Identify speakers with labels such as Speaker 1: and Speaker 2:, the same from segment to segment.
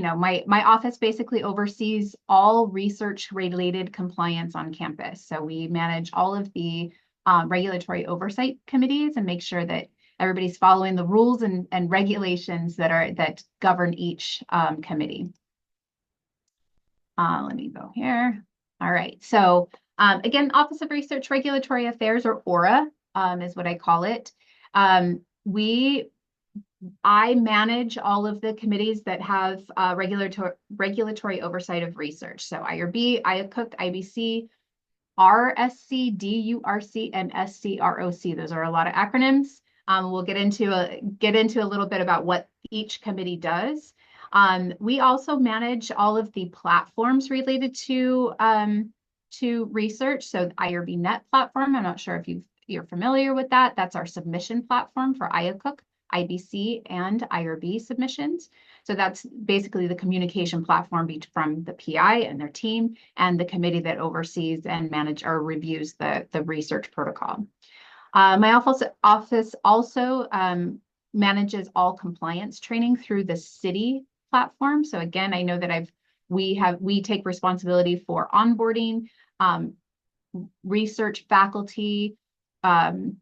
Speaker 1: my office basically oversees all research related compliance on campus. So we manage all of the regulatory oversight committees and make sure that everybody's following the rules and regulations that govern each committee. Let me go here. All right. So again, Office of Research Regulatory Affairs, or ORA, is what I call it. I manage all of the committees that have regulatory oversight of research. So IRB, IACUC, IBC, RSC, DURC, and SCROC. Those are a lot of acronyms. We'll get into a little bit about what each committee does. We also manage all of the platforms related to research. So the IRB Net platform, I'm not sure if you're familiar with that. That's our submission platform for IACUC, IBC, and IRB submissions. So that's basically the communication platform from the PI and their team and the committee that oversees and reviews the research protocol. My office also manages all compliance training through the city platform. So again, I know that we take responsibility for onboarding research faculty,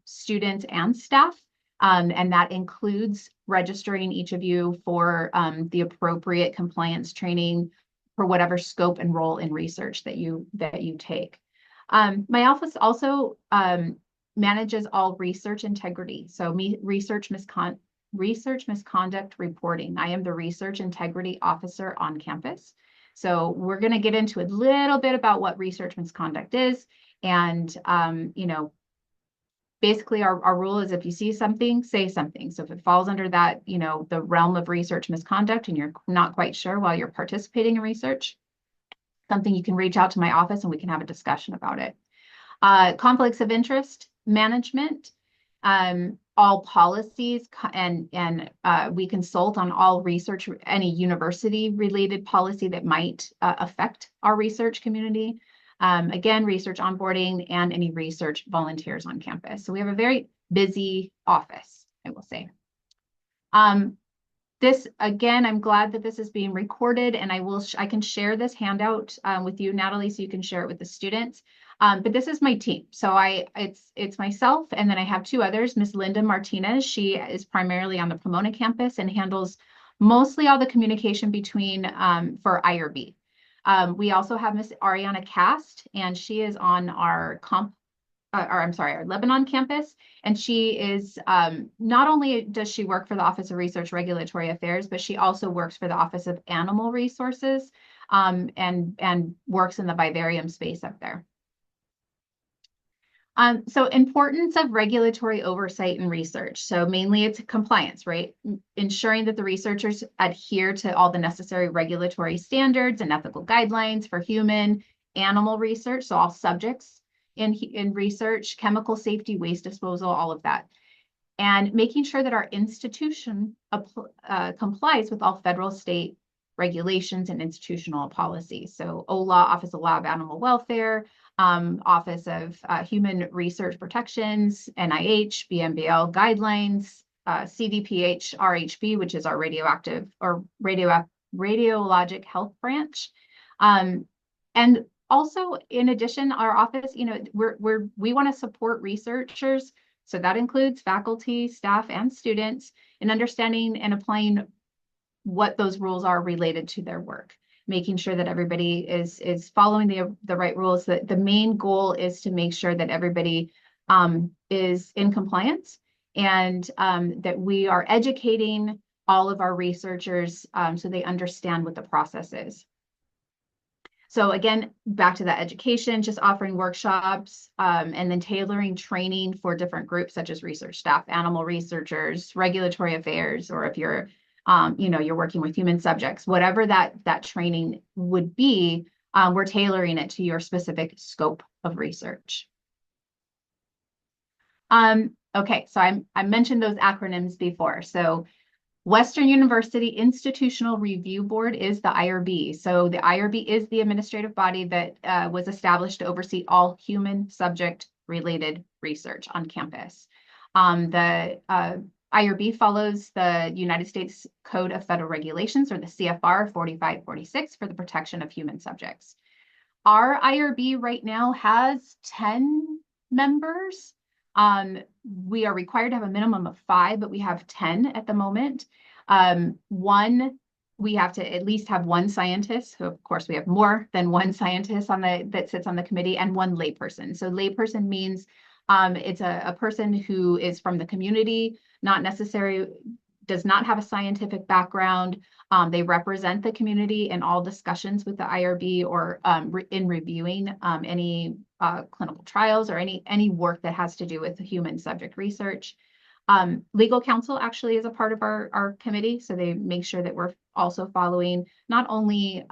Speaker 1: students, and staff. And that includes registering each of you for the appropriate compliance training for whatever scope and role in research that you take. My office also manages all research integrity. So research misconduct reporting. I am the research integrity officer on campus. So we're going to get into a little bit about what research misconduct is. And, basically our rule is if you see something, say something. So if it falls under that, the realm of research misconduct and you're not quite sure while you're participating in research, something you can reach out to my office and we can have a discussion about it. Conflicts of interest management, all policies, and we consult on all research, any university related policy that might affect our research community. Again, research onboarding and any research volunteers on campus. So we have a very busy office, I will say. This, again, I'm glad that this is being recorded, and I can share this handout with you, Natalie, so you can share it with the students. But this is my team. So it's myself, and then I have two others, Miss Linda Martinez. She is primarily on the Pomona campus and handles mostly all the communication between for IRB. We also have Miss Ariana Cast, and she is on our our Lebanon campus. And she is, not only does she work for the Office of Research Regulatory Affairs, but she also works for the Office of Animal Resources and works in the vivarium space up there. So importance of regulatory oversight and research. So mainly it's compliance, right? Ensuring that the researchers adhere to all the necessary regulatory standards and ethical guidelines for human, animal research. So all subjects in research, chemical safety, waste disposal, all of that. And making sure that our institution complies with all federal, state regulations and institutional policies. So OLA, Office of Lab Animal Welfare, Office of Human Research Protections, NIH, BMBL guidelines, CDPH, RHB, which is our radiologic health branch. And also, in addition, our office, we want to support researchers. So that includes faculty, staff, and students in understanding and applying what those rules are related to their work, making sure that everybody is following the right rules. That the main goal is to make sure that everybody is in compliance and that we are educating all of our researchers so they understand what the process is. So again, back to that education, just offering workshops and then tailoring training for different groups such as research staff, animal researchers, regulatory affairs, or if you're you're working with human subjects, whatever that training would be, we're tailoring it to your specific scope of research. Okay, so I mentioned those acronyms before. So Western University Institutional Review Board is the IRB. So the IRB is the administrative body that was established to oversee all human subject related research on campus. The IRB follows the United States Code of Federal Regulations, or the CFR 4546, for the protection of human subjects. Our IRB right now has 10 members. We are required to have a minimum of 5, but we have 10 at the moment. We have to at least have 1 scientist. So of course we have more than 1 scientist that sits on the committee, and 1 layperson. So layperson means it's a person who is from the community, does not have a scientific background. They represent the community in all discussions with the IRB, or in reviewing any clinical trials or any work that has to do with human subject research. Legal counsel actually is a part of our committee, so they make sure that we're also following not only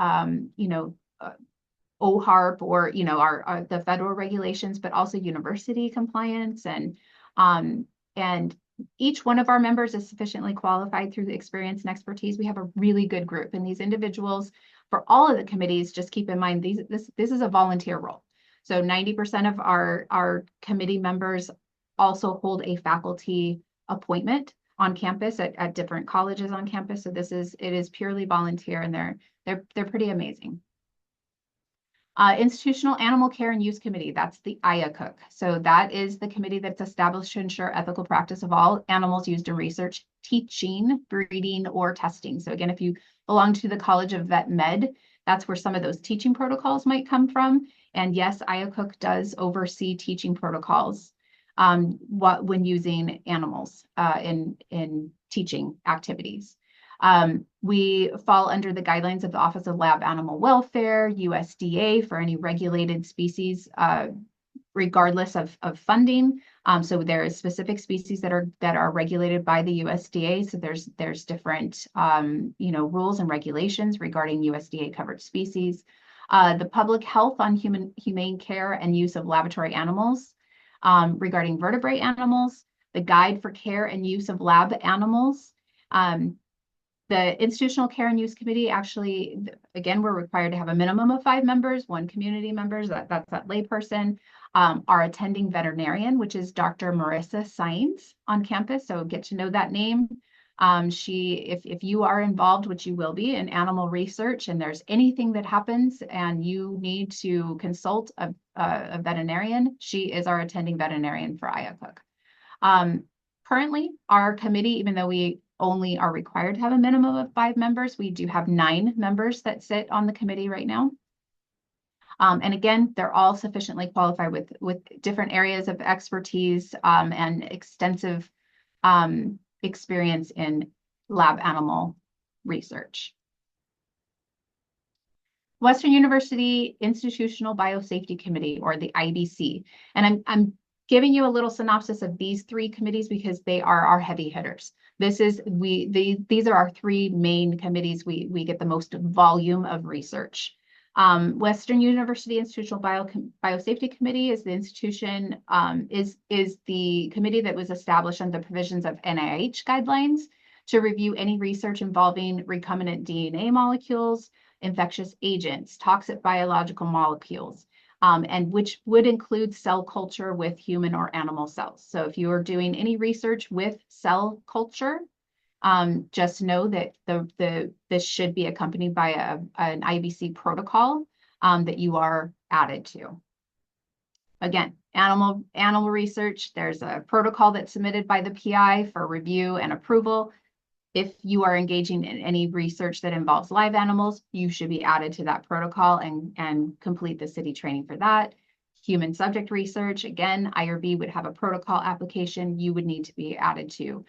Speaker 1: OHARP or the federal regulations, but also university compliance, and each one of our members is sufficiently qualified through the experience and expertise. We have a really good group, and these individuals for all of the committees, just keep in mind this is a volunteer role. So 90% of our committee members also hold a faculty appointment on campus at different colleges on campus. So it is purely volunteer, and they're pretty amazing. Institutional Animal Care and Use Committee, that's the IACUC. So that is the committee that's established to ensure ethical practice of all animals used in research, teaching, breeding, or testing. So again, if you belong to the College of Vet Med, that's where some of those teaching protocols might come from. And yes, IACUC does oversee teaching protocols when using animals in teaching activities. We fall under the guidelines of the Office of Lab Animal Welfare, USDA, for any regulated species, regardless of funding. So there is specific species that are regulated by the USDA. So there's different rules and regulations regarding USDA covered species. The public health on humane care and use of laboratory animals, regarding vertebrate animals, the guide for care and use of lab animals. The Institutional Care and Use Committee, actually, again, we're required to have a minimum of 5 members, 1 community members, that's that layperson. Our attending veterinarian, which is Dr. Marissa Sainz on campus, so get to know that name. If you are involved, which you will be, in animal research, and there's anything that happens and you need to consult a veterinarian, she is our attending veterinarian for IACUC. Currently, our committee, even though we only are required to have a minimum of 5 members, we do have 9 members that sit on the committee right now. And again, they're all sufficiently qualified with different areas of expertise and extensive experience in lab animal research. Western University Institutional Biosafety Committee, or the IBC. And I'm giving you a little synopsis of these 3 committees because they are our heavy hitters. These are our 3 main committees. We get the most volume of research. Western University Institutional Biosafety Committee is the institution, is the committee that was established under the provisions of NIH guidelines to review any research involving recombinant DNA molecules, infectious agents, toxic biological molecules, and which would include cell culture with human or animal cells. So if you are doing any research with cell culture, just know that this should be accompanied by an IBC protocol that you are added to. Again, animal research, there's a protocol that's submitted by the PI for review and approval. If you are engaging in any research that involves live animals, you should be added to that protocol and complete the city training for that. Human subject research, again, IRB would have a protocol application you would need to be added to.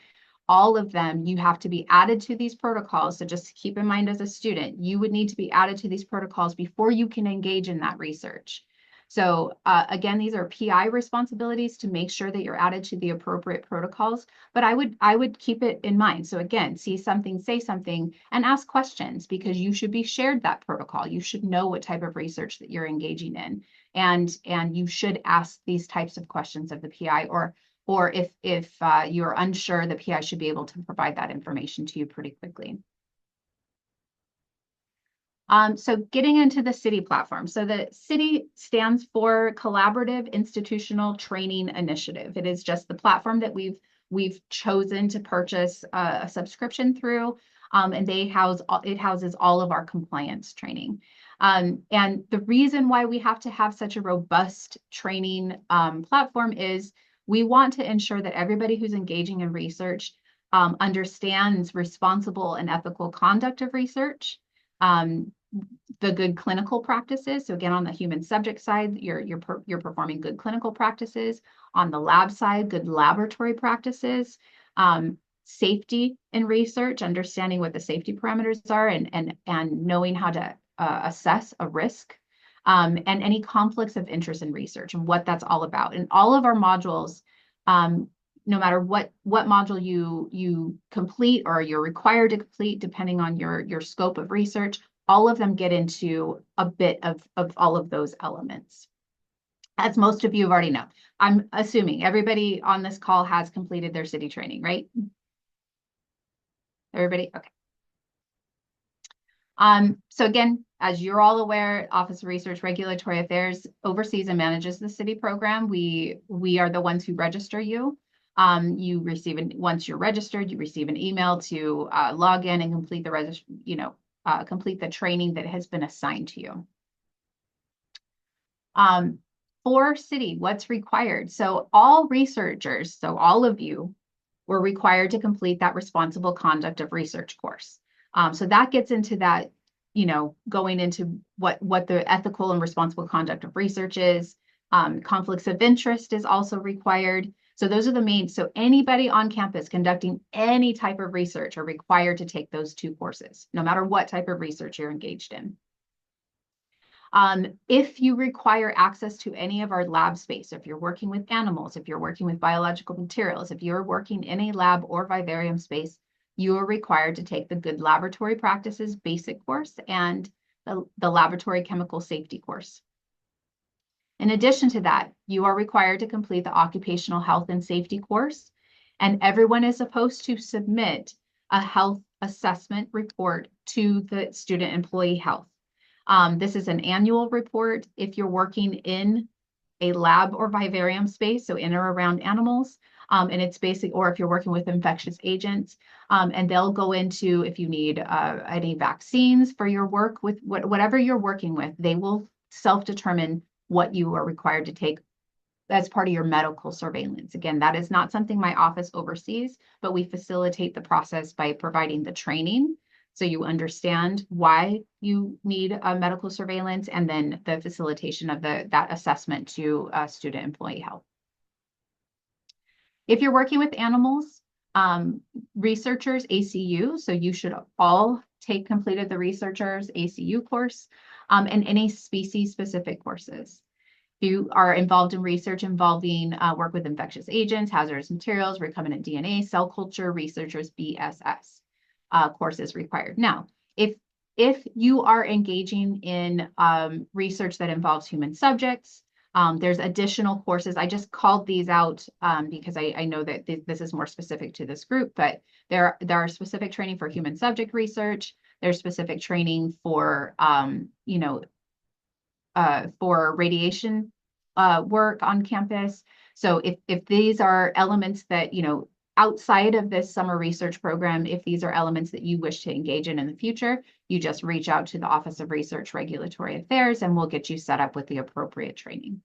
Speaker 1: All of them, you have to be added to these protocols. So just keep in mind, as a student, you would need to be added to these protocols before you can engage in that research. So again, these are PI responsibilities to make sure that you're added to the appropriate protocols, but I would keep it in mind. So again, see something, say something, and ask questions, because you should be shared that protocol. You should know what type of research that you're engaging in, and you should ask these types of questions of the PI, or if you're unsure, the PI should be able to provide that information to you pretty quickly. So getting into the city platform. So the city stands for Collaborative Institutional Training Initiative. It is just the platform that we've we've chosen to purchase a subscription through, and it houses all of our compliance training. And the reason why we have to have such a robust training platform is we want to ensure that everybody who's engaging in research understands responsible and ethical conduct of research, the good clinical practices. So again, on the human subject side, you're performing good clinical practices. On the lab side, good laboratory practices. Safety in research, understanding what the safety parameters are, and knowing how to assess a risk, and any conflicts of interest in research and what that's all about. And all of our modules, no matter what module you complete or you're required to complete, depending on your scope of research, all of them get into a bit of all of those elements. As most of you have already known, I'm assuming everybody on this call has completed their city training, right? Everybody? Okay. So again, as you're all aware, Office of Research Regulatory Affairs oversees and manages the city program. We are the ones who register you. Once you're registered, you receive an email to log in and complete the complete the training that has been assigned to you. For city, what's required? So all researchers, so all of you, were required to complete that responsible conduct of research course. So that gets into that, going into what the ethical and responsible conduct of research is. Conflicts of interest is also required. So those are the main, so anybody on campus conducting any type of research are required to take those 2 courses, no matter what type of research you're engaged in. If you require access to any of our lab space, if you're working with animals, if you're working with biological materials, if you're working in a lab or vivarium space, you are required to take the Good Laboratory Practices basic course and the Laboratory Chemical Safety course. In addition to that, you are required to complete the Occupational Health and Safety course, and everyone is supposed to submit a health assessment report to the Student Employee Health. This is an annual report if you're working in a lab or vivarium space, so in or around animals, and it's basic, or if you're working with infectious agents, and they'll go into if you need any vaccines for your work with whatever you're working with, they will self-determine what you are required to take as part of your medical surveillance. Again, that is not something my office oversees, but we facilitate the process by providing the training so you understand why you need a medical surveillance, and then the facilitation of that assessment to Student Employee Health. If you're working with animals, researchers, ACU, so you should all completed the researchers ACU course, and any species-specific courses. If you are involved in research involving work with infectious agents, hazardous materials, recombinant DNA, cell culture, researchers BSS courses required. Now, if you are engaging in research that involves human subjects, there's additional courses. I just called these out because I know that this is more specific to this group, but there are specific training for human subject research. There's specific training for for radiation work on campus. So if these are elements that, outside of this summer research program, if these are elements that you wish to engage in the future, you just reach out to the Office of Research Regulatory Affairs and we'll get you set up with the appropriate training.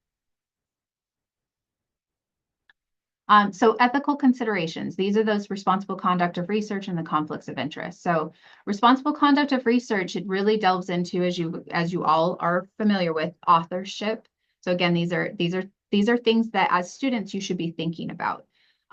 Speaker 1: So ethical considerations, these are those responsible conduct of research and the conflicts of interest. So responsible conduct of research, it really delves into, as you all are familiar with, authorship. So again, these are things that as students you should be thinking about.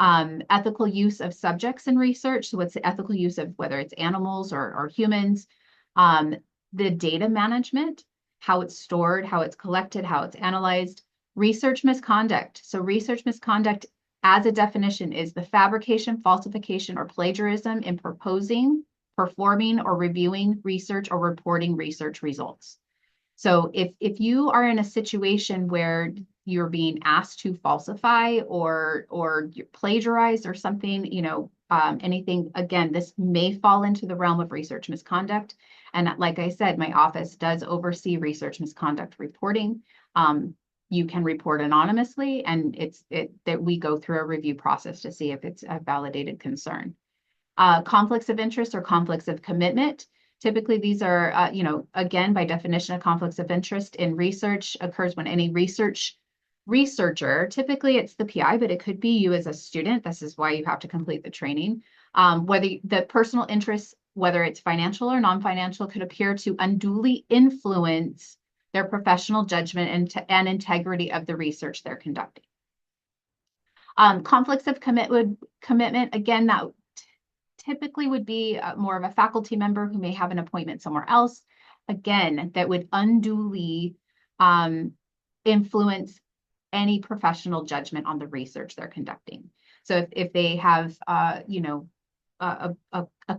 Speaker 1: Ethical use of subjects in research. So what's the ethical use of whether it's animals or humans? The data management, how it's stored, how it's collected, how it's analyzed. Research misconduct. So research misconduct as a definition is the fabrication, falsification, or plagiarism in proposing, performing, or reviewing research or reporting research results. So if you are in a situation where you're being asked to falsify or plagiarize or something, anything, again, this may fall into the realm of research misconduct. And like I said, my office does oversee research misconduct reporting. you can report anonymously, and that we go through a review process to see if it's a validated concern. Conflicts of interest or conflicts of commitment. Typically, these are, again, by definition, of conflicts of interest in research occurs when any researcher, typically it's the PI, but it could be you as a student. This is why you have to complete the training. Whether the personal interests, whether it's financial or non-financial, could appear to unduly influence their professional judgment and integrity of the research they're conducting. Conflicts of commitment, again, that typically would be more of a faculty member who may have an appointment somewhere else. Again, that would unduly influence any professional judgment on the research they're conducting. So if they have, a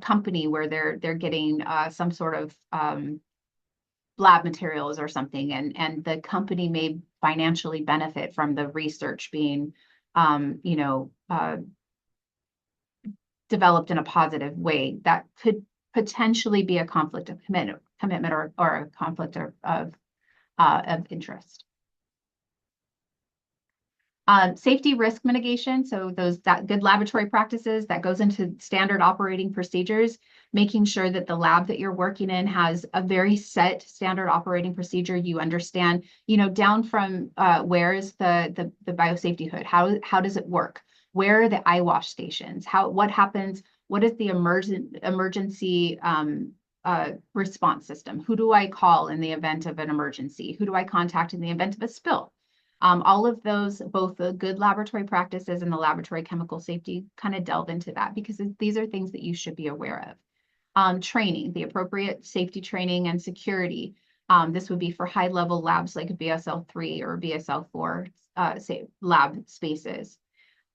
Speaker 1: company where they're getting some sort of lab materials or something, and the company may financially benefit from the research being, developed in a positive way, that could potentially be a conflict of commitment or a conflict of interest. Safety risk mitigation. So that good laboratory practices that goes into standard operating procedures, making sure that the lab that you're working in has a very set standard operating procedure. You understand, down from where is the biosafety hood? How does it work? Where are the eye wash stations? What happens? What is the emergency response system? Who do I call in the event of an emergency? Who do I contact in the event of a spill? All of those, both the good laboratory practices and the laboratory chemical safety, kind of delve into that, because these are things that you should be aware of. Training, the appropriate safety training and security. This would be for high-level labs like BSL-3 or BSL-4 lab spaces.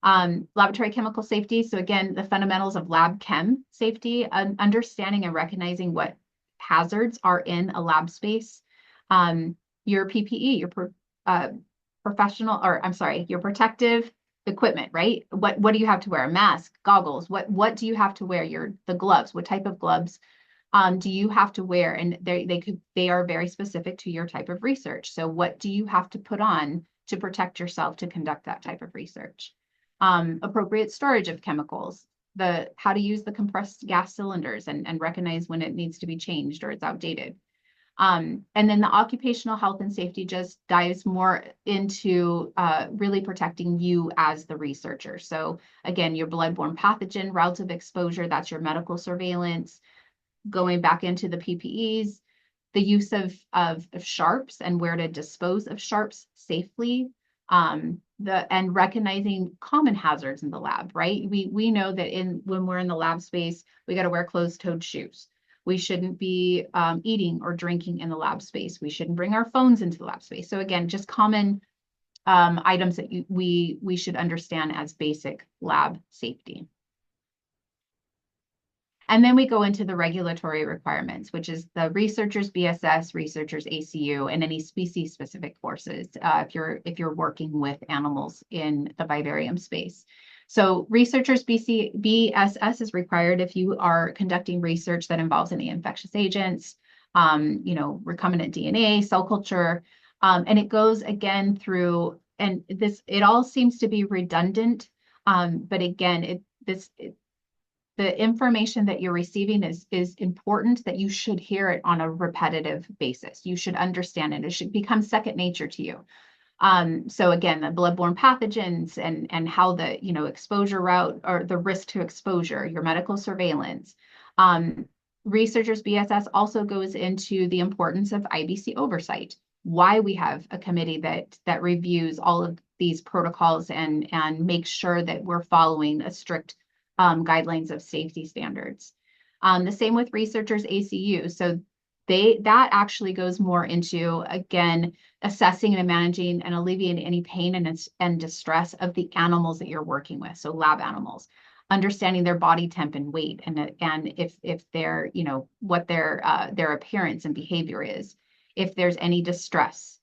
Speaker 1: Laboratory chemical safety. So again, the fundamentals of lab chem safety, understanding and recognizing what hazards are in a lab space. Your PPE, your protective equipment, right? What do you have to wear? A mask, goggles, what do you have to wear? The gloves, what type of gloves do you have to wear? And they are very specific to your type of research. So what do you have to put on to protect yourself to conduct that type of research? Appropriate storage of chemicals, how to use the compressed gas cylinders and recognize when it needs to be changed or it's outdated. And then the occupational health and safety just dives more into really protecting you as the researcher. So again, your bloodborne pathogen, routes of exposure, that's your medical surveillance. Going back into the PPEs, the use of sharps and where to dispose of sharps safely. And recognizing common hazards in the lab, right? We know that when we're in the lab space, we got to wear closed-toed shoes. We shouldn't be eating or drinking in the lab space. We shouldn't bring our phones into the lab space. So again, just common items that we should understand as basic lab safety. And then we go into the regulatory requirements, which is the researcher's BSS, researcher's ACU, and any species-specific courses if you're working with animals in the vivarium space. So researcher's BSS is required if you are conducting research that involves any infectious agents, recombinant DNA, cell culture, and it goes again through, and it all seems to be redundant, but again, the information that you're receiving is important, that you should hear it on a repetitive basis. You should understand it. It should become second nature to you. So again, the bloodborne pathogens and how the exposure route or the risk to exposure, your medical surveillance. Researchers BSS also goes into the importance of IBC oversight, why we have a committee that reviews all of these protocols and makes sure that we're following a strict guidelines of safety standards. The same with researchers ACU. So that actually goes more into, again, assessing and managing and alleviating any pain and distress of the animals that you're working with. So lab animals, understanding their body temp and weight, and if they're, what their appearance and behavior is, if there's any distress.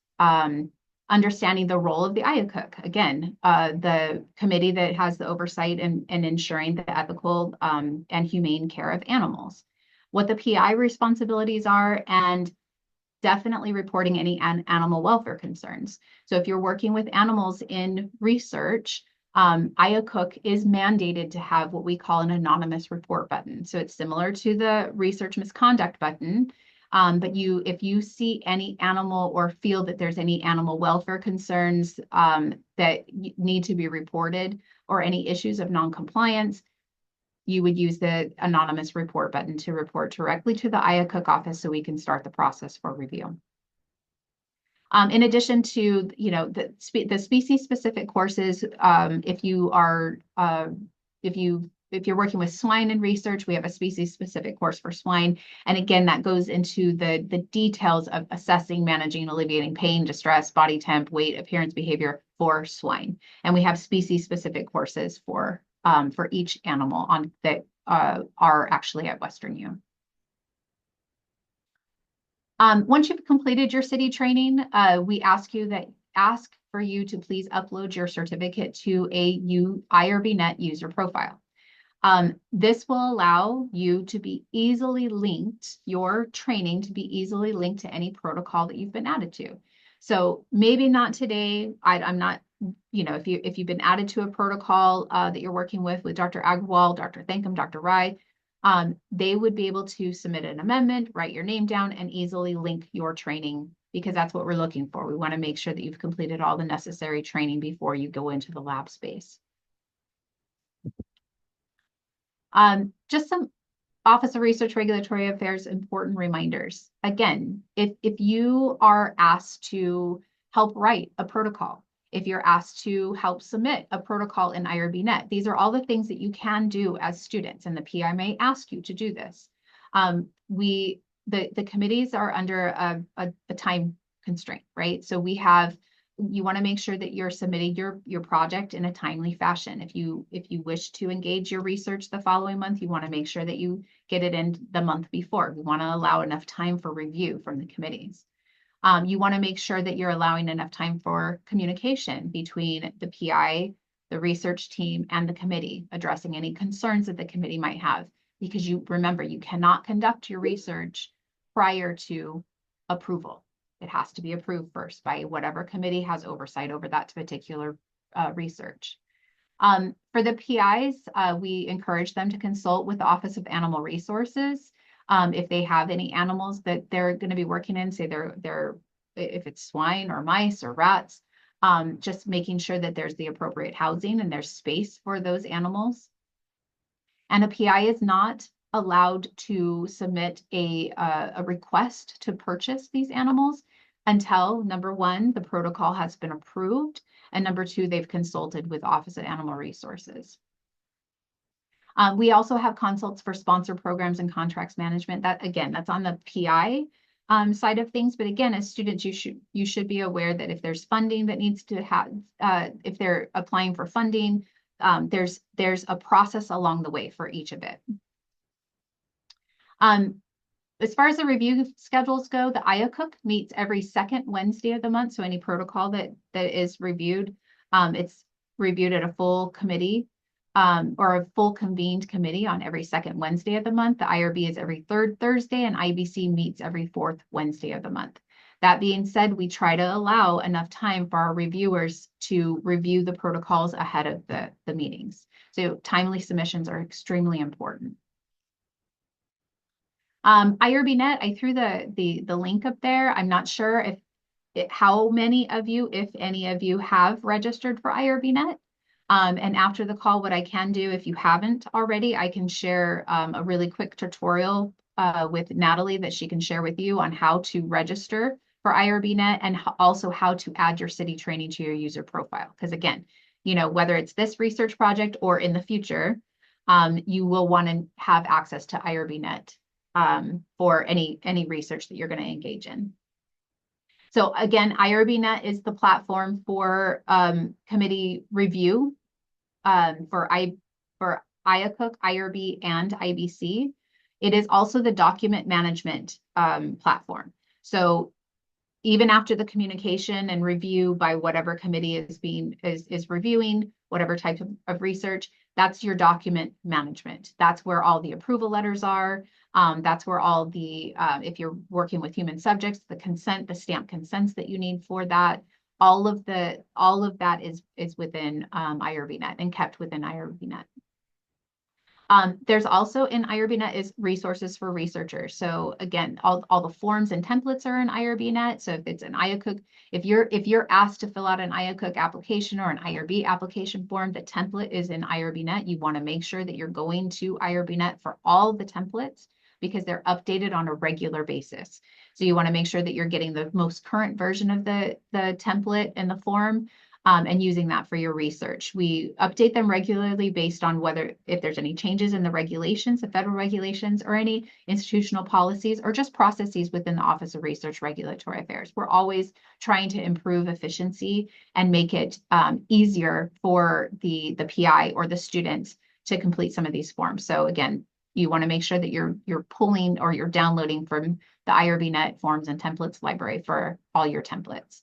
Speaker 1: Understanding the role of the IACUC. Again, the committee that has the oversight and ensuring the ethical and humane care of animals. What the PI responsibilities are, and definitely reporting any animal welfare concerns. So if you're working with animals in research, IACUC is mandated to have what we call an anonymous report button. So it's similar to the research misconduct button. But if you see any animal or feel that there's any animal welfare concerns that need to be reported or any issues of noncompliance, you would use the anonymous report button to report directly to the IACUC office so we can start the process for review. In addition to, the species specific courses, if you're working with swine in research, we have a species specific course for swine. And again, that goes into the details of assessing, managing, alleviating pain, distress, body temp, weight, appearance, behavior for swine. And we have species specific courses for each animal that are actually at Western U. Once you've completed your city training, we ask for you to please upload your certificate to a IRB-Net user profile. This will allow you to be easily linked, your training to be easily linked to any protocol that you've been added to. So maybe not today. I'm not, if you've been added to a protocol that you're working with Dr. Agrawal, Dr. Thankum, Dr. Rai, they would be able to submit an amendment, write your name down, and easily link your training, because that's what we're looking for. We want to make sure that you've completed all the necessary training before you go into the lab space. Just some Office of Research Regulatory Affairs important reminders. Again, if you are asked to help write a protocol, if you're asked to help submit a protocol in IRB-Net, these are all the things that you can do as students, and the PI may ask you to do this. The committees are under a time constraint, right? So you want to make sure that you're submitting your project in a timely fashion. If you wish to engage your research the following month, you want to make sure that you get it in the month before. We want to allow enough time for review from the committees. You want to make sure that you're allowing enough time for communication between the PI, the research team, and the committee, addressing any concerns that the committee might have. Because remember, you cannot conduct your research prior to approval. It has to be approved first by whatever committee has oversight over that particular research. For the PIs, we encourage them to consult with the Office of Animal Resources. If they have any animals that they're going to be working in, say if it's swine or mice or rats, just making sure that there's the appropriate housing and there's space for those animals. And a PI is not allowed to submit a request to purchase these animals until, number one, the protocol has been approved, and number two, they've consulted with Office of Animal Resources. We also have consults for sponsor programs and contracts management. That's on the PI side of things. But again, as students, you should be aware that if there's funding that needs to have, if they're applying for funding, there's a process along the way for each of it. As far as the review schedules go, the IACUC meets every second Wednesday of the month. So any protocol that is reviewed, it's reviewed at a full committee or a full convened committee on every second Wednesday of the month. The IRB is every third Thursday, and IBC meets every fourth Wednesday of the month. That being said, we try to allow enough time for our reviewers to review the protocols ahead of the meetings. So timely submissions are extremely important. IRB-Net, I threw the link up there. I'm not sure how many of you, if any of you, have registered for IRB-Net. And after the call, what I can do, if you haven't already, I can share a really quick tutorial with Natalie that she can share with you on how to register for IRB-Net and also how to add your city training to your user profile. Because again, whether it's this research project or in the future, you will want to have access to IRB-Net for any research that you're going to engage in. So again, IRB-Net is the platform for committee review for IACUC, IRB, and IBC. It is also the document management platform. So even after the communication and review by whatever committee is reviewing whatever type of research, that's your document management. That's where all the approval letters are. That's where all the, if you're working with human subjects, the consent, the stamped consents that you need for that, all of that is within IRBnet and kept within IRBnet. There's also in IRBnet is resources for researchers. So again, all the forms and templates are in IRBnet. So if it's an IACUC, if you're asked to fill out an IACUC application or an IRB application form, the template is in IRBnet. You want to make sure that you're going to IRBnet for all the templates because they're updated on a regular basis. So you want to make sure that you're getting the most current version of the template and the form. And using that for your research. We update them regularly based on if there's any changes in the regulations, the federal regulations, or any institutional policies, or just processes within the Office of Research Regulatory Affairs. We're always trying to improve efficiency and make it easier for the PI or the students to complete some of these forms. So again, you want to make sure that you're pulling or you're downloading from the IRBnet forms and templates library for all your templates.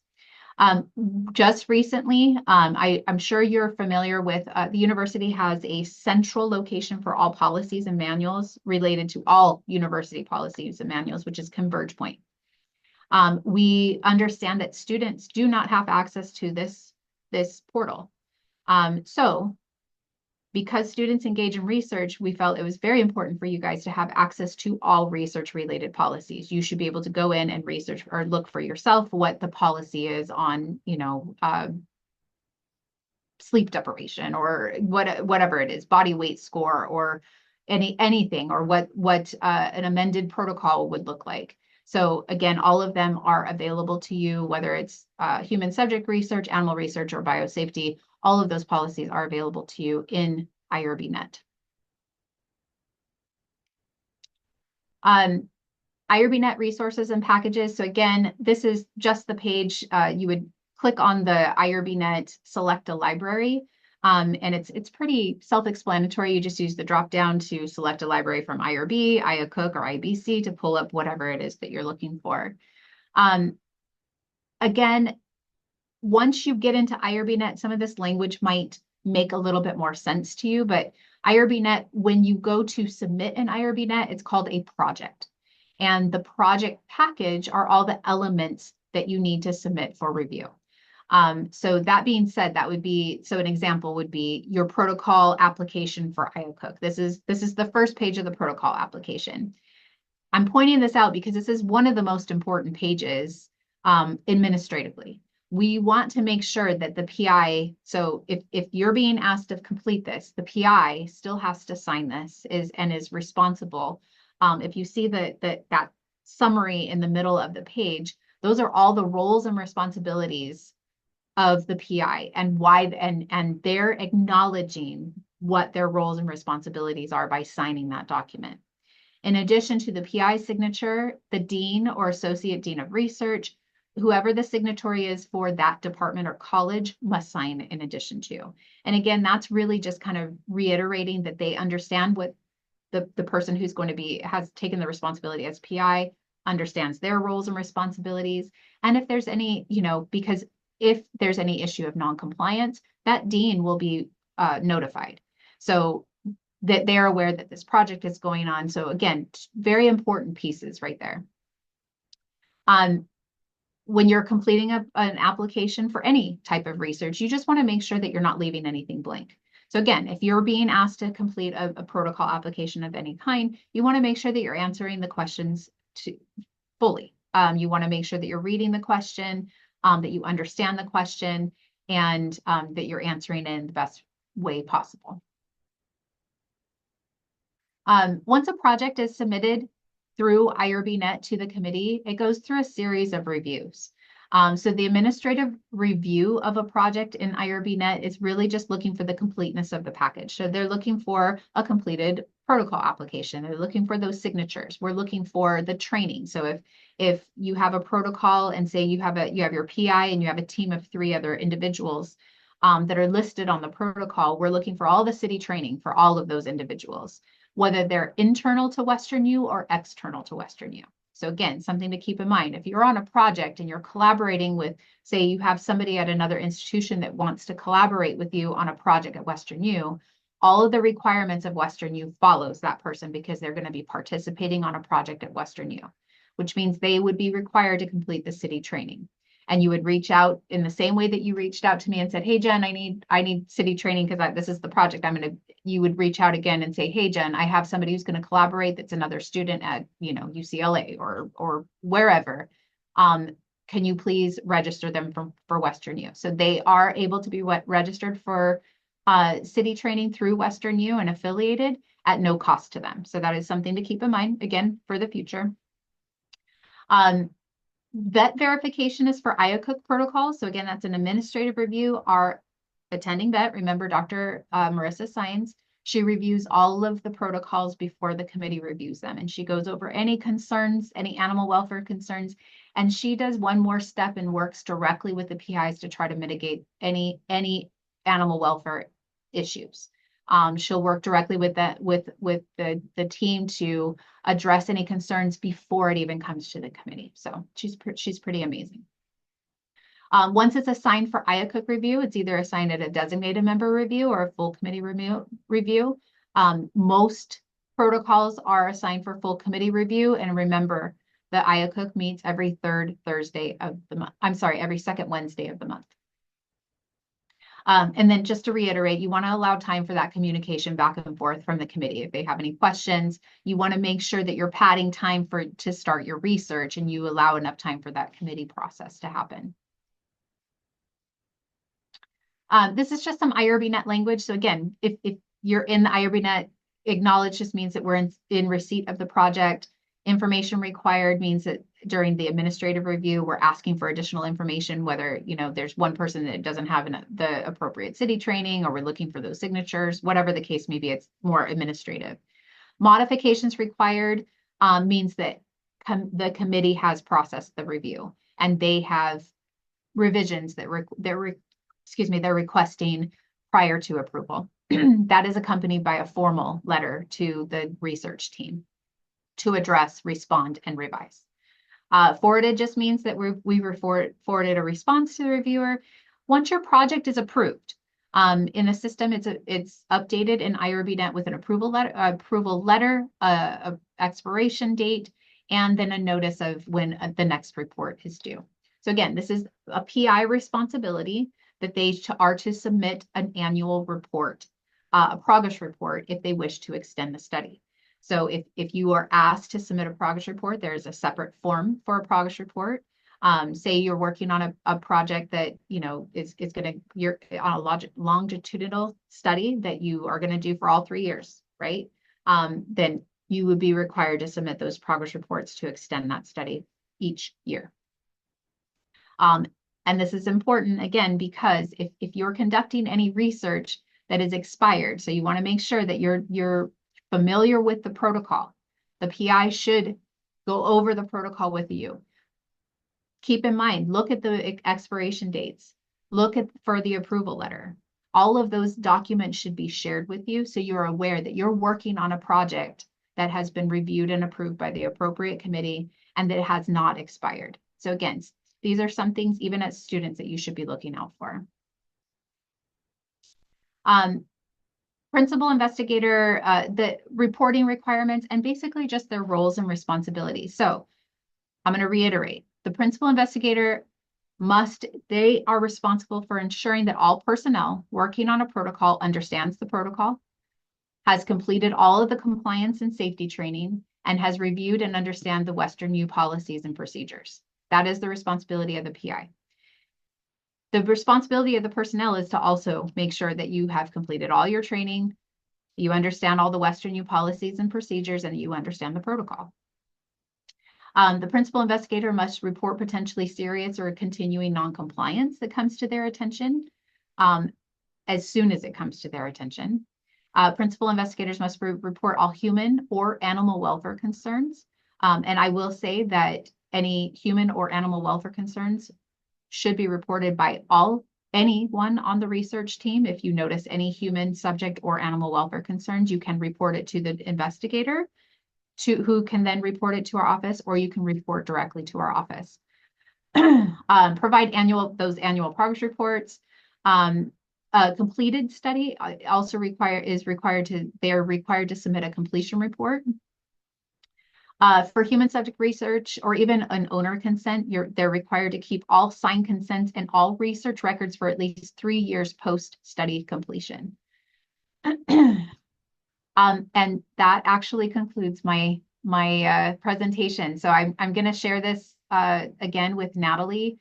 Speaker 1: Just recently, I'm sure you're familiar with the university has a central location for all policies and manuals related to all university policies and manuals, which is Converge Point. We understand that students do not have access to this portal. So because students engage in research, we felt it was very important for you guys to have access to all research-related policies. You should be able to go in and research or look for yourself what the policy is on, sleep deprivation or whatever it is, body weight score or anything, or what an amended protocol would look like. So again, all of them are available to you, whether it's human subject research, animal research, or biosafety. All of those policies are available to you in IRBnet. IRBnet resources and packages. So again, this is just the page. You would click on the IRBnet, select a library, and it's pretty self-explanatory. You just use the drop down to select a library from IRB, IACUC, or IBC to pull up whatever it is that you're looking for. Again, once you get into IRBnet, some of this language might make a little bit more sense to you, but IRBnet, when you go to submit an IRBnet, it's called a project. And the project package are all the elements that you need to submit for review. So that being said, that would be, so an example would be your protocol application for IACUC. This is the first page of the protocol application. I'm pointing this out because this is one of the most important pages administratively. We want to make sure that the PI, so if you're being asked to complete this, the PI still has to sign this and is responsible. If you see that summary in the middle of the page, those are all the roles and responsibilities of the PI and why, and they're acknowledging what their roles and responsibilities are by signing that document. In addition to the PI signature, the dean or associate dean of research, whoever the signatory is for that department or college must sign in addition to. And again, that's really just kind of reiterating that they understand what the person who's going to be, has taken the responsibility as PI, understands their roles and responsibilities. And if there's any, because if there's any issue of non-compliance, that dean will be notified. So that they're aware that this project is going on. So again, very important pieces right there. When you're completing an application for any type of research, you just want to make sure that you're not leaving anything blank. So again, if you're being asked to complete a protocol application of any kind, you want to make sure that you're answering the questions fully. You want to make sure that you're reading the question, that you understand the question, and that you're answering it in the best way possible. Once a project is submitted through IRBnet to the committee, it goes through a series of reviews. So the administrative review of a project in IRBnet is really just looking for the completeness of the package. So they're looking for a completed protocol application. They're looking for those signatures. We're looking for the training. So if you have a protocol and say you have your PI and you have a team of 3 other individuals that are listed on the protocol, we're looking for all the city training for all of those individuals, whether they're internal to Western U or external to Western U. So again, something to keep in mind. If you're on a project and you're collaborating with, say you have somebody at another institution that wants to collaborate with you on a project at Western U, all of the requirements of Western U follows that person because they're going to be participating on a project at Western U, which means they would be required to complete the city training. And you would reach out in the same way that you reached out to me and said, "Hey, Jen, I need city training because this is the project I'm going to," you would reach out again and say, "Hey, Jen, I have somebody who's going to collaborate that's another student at, UCLA or wherever. Can you please register them for Western U?" So they are able to be registered for city training through Western U and affiliated at no cost to them. So that is something to keep in mind, again, for the future. Vet verification is for IACUC protocols. So again, that's an administrative review. Our attending vet, remember Dr. Marissa Sines, she reviews all of the protocols before the committee reviews them. And she goes over any concerns, any animal welfare concerns. And she does one more step and works directly with the PIs to try to mitigate any animal welfare issues. She'll work directly with the team to address any concerns before it even comes to the committee. So she's pretty amazing. Once it's assigned for IACUC review, it's either assigned at a designated member review or a full committee review. Most protocols are assigned for full committee review. And remember, the IACUC meets every third Thursday of the month. I'm sorry, every second Wednesday of the month. And then just to reiterate, you want to allow time for that communication back and forth from the committee. If they have any questions, you want to make sure that you're padding time to start your research and you allow enough time for that committee process to happen. This is just some IRBnet language. So again, if you're in the IRBnet, acknowledge just means that we're in receipt of the project. Information required means that during the administrative review, we're asking for additional information, whether, there's one person that doesn't have the appropriate city training, or we're looking for those signatures, whatever the case may be, it's more administrative. Modifications required means that the committee has processed the review and they have revisions that they're requesting prior to approval. That is accompanied by a formal letter to the research team to address, respond, and revise. Forwarded just means that we forwarded a response to the reviewer. Once your project is approved in the system, it's updated in IRBnet with an approval letter, a expiration date, and then a notice of when the next report is due. So again, this is a PI responsibility that they are to submit an annual report, a progress report, if they wish to extend the study. So if you are asked to submit a progress report, there's a separate form for a progress report. Say you're working on a project that, you're on a longitudinal study that you are going to do for all 3 years, right? Then you would be required to submit those progress reports to extend that study each year. And this is important, again, because if you're conducting any research that is expired, so you want to make sure that you're familiar with the protocol. The PI should go over the protocol with you. Keep in mind, look at the expiration dates. Look for the approval letter. All of those documents should be shared with you so you're aware that you're working on a project that has been reviewed and approved by the appropriate committee and that it has not expired. So again, these are some things, even as students, that you should be looking out for. Principal investigator, the reporting requirements, and basically just their roles and responsibilities. So I'm going to reiterate, the principal investigator they are responsible for ensuring that all personnel working on a protocol understands the protocol, has completed all of the compliance and safety training, and has reviewed and understand the Western U policies and procedures. That is the responsibility of the PI. The responsibility of the personnel is to also make sure that you have completed all your training, you understand all the Western U policies and procedures, and you understand the protocol. The principal investigator must report potentially serious or continuing non-compliance that comes to their attention as soon as it comes to their attention. Principal investigators must report all human or animal welfare concerns. And I will say that any human or animal welfare concerns should be reported by anyone on the research team. If you notice any human subject or animal welfare concerns, you can report it to the investigator, who can then report it to our office, or you can report directly to our office. Provide those annual progress reports. a completed study also they're required to submit a completion report. For human subject research or even an owner consent, they're required to keep all signed consents and all research records for at least 3 years post-study completion. And that actually concludes my presentation. So I'm going to share this again with Natalie.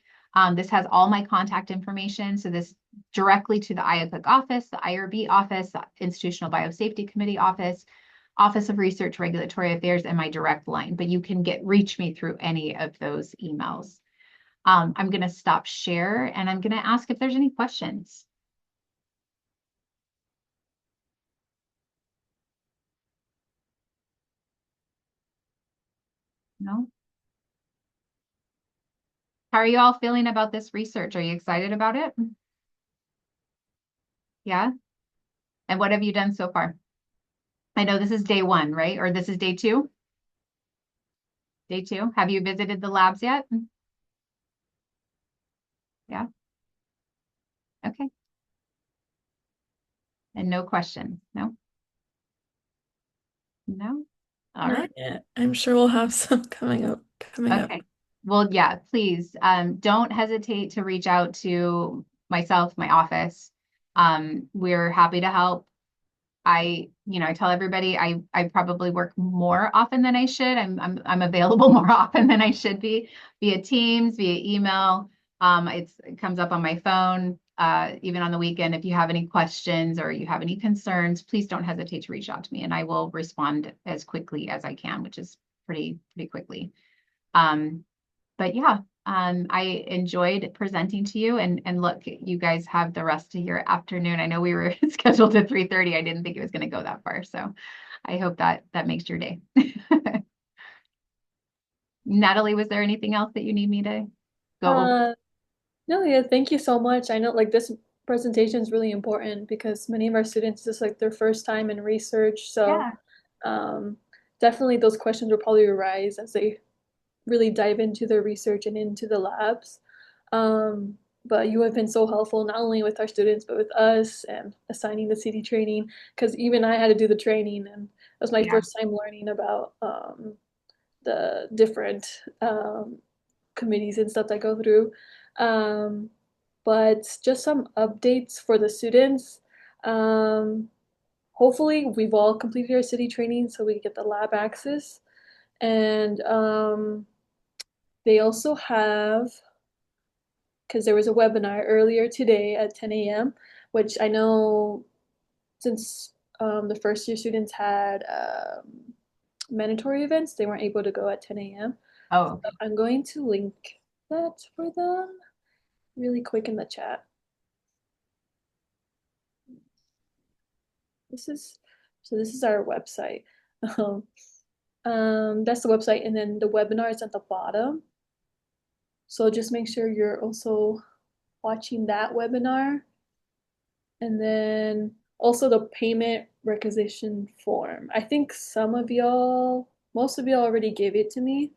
Speaker 1: This has all my contact information. So this directly to the IACUC office, the IRB office, the Institutional Biosafety Committee office, Office of Research Regulatory Affairs, and my direct line. But you can reach me through any of those emails. I'm going to stop share and I'm going to ask if there's any questions. No? How are you all feeling about this research? Are you excited about it? Yeah? And what have you done so far? I know this is day 1, right? Or this is day 2? Day 2. Have you visited the labs yet? Yeah. Okay. And no questions? No? No? All
Speaker 2: Not
Speaker 1: right.
Speaker 2: yet. I'm sure we'll have some coming up.
Speaker 1: Okay. Well, yeah, please don't hesitate to reach out to myself, my office. We're happy to help. I tell everybody I probably work more often than I should. I'm available more often than I should be via Teams, via email. It comes up on my phone, even on the weekend. If you have any questions or you have any concerns, please don't hesitate to reach out to me and I will respond as quickly as I can, which is pretty quickly. Um, but yeah, I enjoyed presenting to you and look, you guys have the rest of your afternoon. I know we were scheduled at 3:30. I didn't think it was going to go that far. So I hope that makes your day. Natalie, was there anything else that you need me to go over?
Speaker 2: Uh, no, yeah, thank you so much. I know like this presentation is really important because many of our students this is like their first time in research. So
Speaker 1: Yeah.
Speaker 2: um, definitely those questions will probably arise as they really dive into their research and into the labs. Um, but you have been so helpful not only with our students but with us and assigning the CD training because even I had to do the training and it was my
Speaker 1: Yeah.
Speaker 2: first time learning about the different committees and stuff that go through. Um, but just some updates for the students. Um, hopefully, we've all completed our city training so we get the lab access. And they also have, because there was a webinar earlier today at 10 a.m., which I know since the first year students had mandatory events, they weren't able to go at 10 a.m.
Speaker 1: Oh,
Speaker 2: So I'm going to link that for them really quick in the chat. This is this is our website. That's the website, and then the webinar is at the bottom. So just make sure you're also watching that webinar. And then also the payment requisition form. I think most of y'all already gave it to me.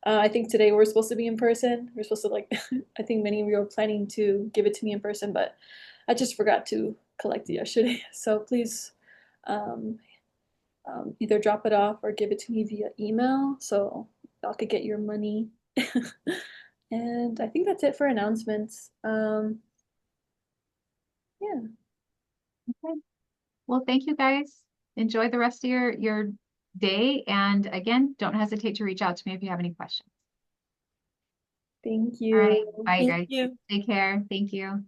Speaker 2: I think today we're supposed to be in person. We're supposed to like, I think many of you are planning to give it to me in person, but I just forgot to collect it yesterday. So please um, either drop it off or give it to me via email so y'all could get your money. And I think that's it for announcements. Yeah.
Speaker 1: okay. Well, thank you guys. Enjoy the rest of your day. And again, don't hesitate to reach out to me if you have any questions.
Speaker 2: Thank
Speaker 1: All right.
Speaker 2: you.
Speaker 1: Bye,
Speaker 2: Thank
Speaker 1: guys.
Speaker 2: you.
Speaker 1: Take care. Thank you.